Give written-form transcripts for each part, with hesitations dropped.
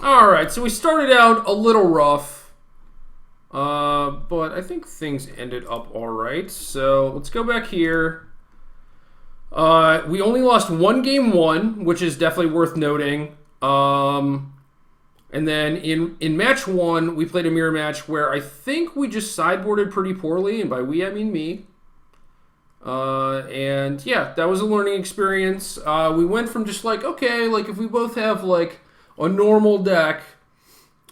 Alright, so we started out a little rough, but I think things ended up alright. So let's go back here. We only lost one game one, which is definitely worth noting. And then in match one, we played a mirror match where I think we just sideboarded pretty poorly, and by we I mean me. And yeah, that was a learning experience. We went from just like, okay, like if we both have like a normal deck,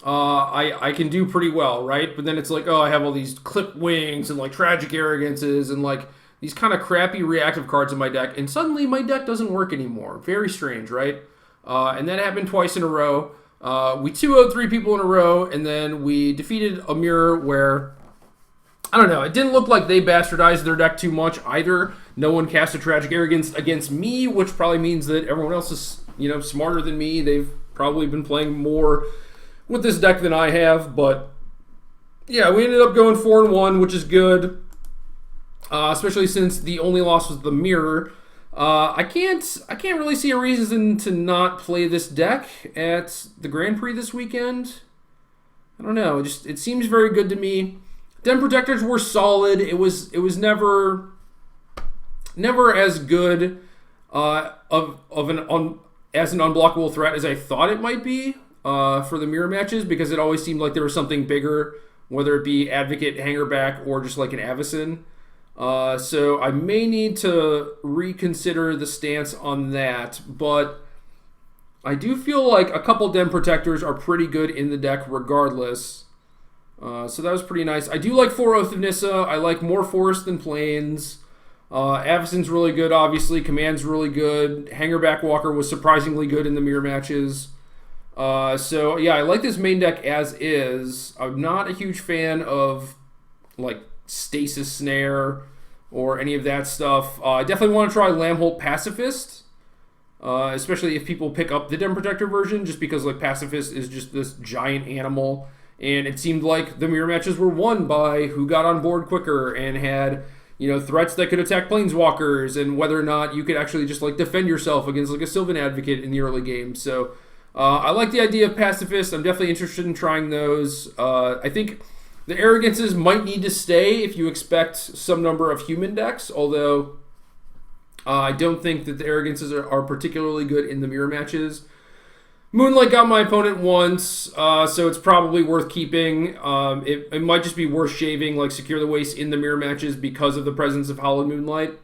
I can do pretty well, right? But then it's like, oh, I have all these clip wings and like tragic arrogances and like these kind of crappy reactive cards in my deck, and suddenly my deck doesn't work anymore. Very strange, right? And that happened twice in a row. We 2-0'd 3 people in a row, and then we defeated a mirror where, I don't know, it didn't look like they bastardized their deck too much either. No one cast a tragic arrogance against me, which probably means that everyone else is, smarter than me. They've probably been playing more with this deck than I have, but yeah, we ended up going 4-1, which is good, especially since the only loss was the mirror. I can't really see a reason to not play this deck at the Grand Prix this weekend. I don't know. It seems very good to me. Den Protectors were solid. It was never as good as an unblockable threat as I thought it might be for the mirror matches, because it always seemed like there was something bigger, whether it be Advocate, Hangerback, or just like an Avacyn. So I may need to reconsider the stance on that, but I do feel like a couple Den Protectors are pretty good in the deck regardless. So that was pretty nice. I do like 4 Oath of Nissa. I like more Forest than Plains. Avacyn's really good, obviously. Command's really good. Hangerback Walker was surprisingly good in the mirror matches. So yeah, I like this main deck as is. I'm not a huge fan of like Stasis Snare or any of that stuff. I definitely want to try Lambholt Pacifist, especially if people pick up the Den Protector version, just because like Pacifist is just this giant animal, and it seemed like the mirror matches were won by who got on board quicker and had threats that could attack Planeswalkers, and whether or not you could actually just like defend yourself against like a Sylvan Advocate in the early game. So I like the idea of Pacifist. I'm definitely interested in trying those. I think the Arrogances might need to stay if you expect some number of human decks, although I don't think that the Arrogances are particularly good in the mirror matches. Moonlight got my opponent once, so it's probably worth keeping. It might just be worth shaving, like Secure the Waste in the mirror matches because of the presence of Hallowed Moonlight.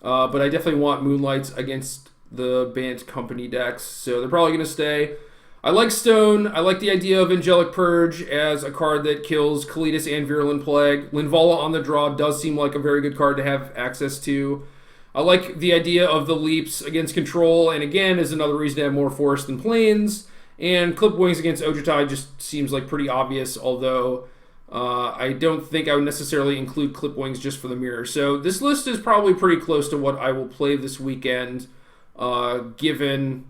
But I definitely want Moonlights against the Bant Company decks, so they're probably going to stay. I like Stone. I like the idea of Angelic Purge as a card that kills Kalitas and Virulent Plague. Linvala on the draw does seem like a very good card to have access to. I like the idea of the Leaps against Control, and again, is another reason to have more Forest than Plains. And Clip Wings against Ojutai just seems like pretty obvious, although I don't think I would necessarily include Clip Wings just for the mirror. So this list is probably pretty close to what I will play this weekend, given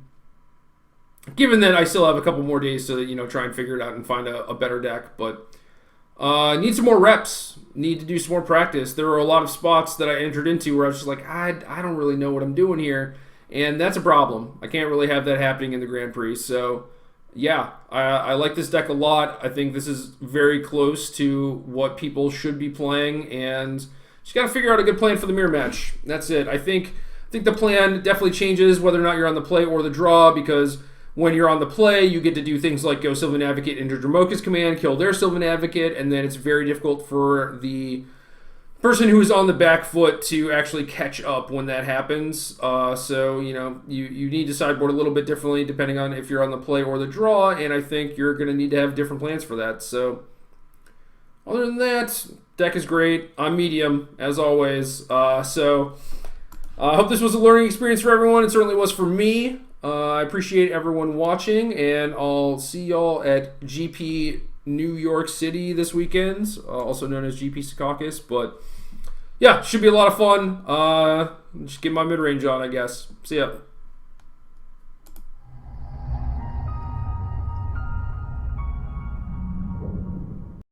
that I still have a couple more days to try and figure it out and find a better deck. But need some more reps. Need to do some more practice. There were a lot of spots that I entered into where I was just like, I don't really know what I'm doing here. And that's a problem. I can't really have that happening in the Grand Prix. So yeah, I like this deck a lot. I think this is very close to what people should be playing. And just got to figure out a good plan for the mirror match. That's it. I think the plan definitely changes whether or not you're on the play or the draw, because when you're on the play, you get to do things like go Sylvan Advocate into Dromoka's command, kill their Sylvan Advocate, and then it's very difficult for the person who's on the back foot to actually catch up when that happens. So, you need to sideboard a little bit differently depending on if you're on the play or the draw, and I think you're going to need to have different plans for that. So, other than that, deck is great. I'm medium, as always. So, I hope this was a learning experience for everyone. It certainly was for me. I appreciate everyone watching, and I'll see y'all at GP New York City this weekend, also known as GP Secaucus. But yeah, should be a lot of fun. Just get my mid-range on, I guess. See ya.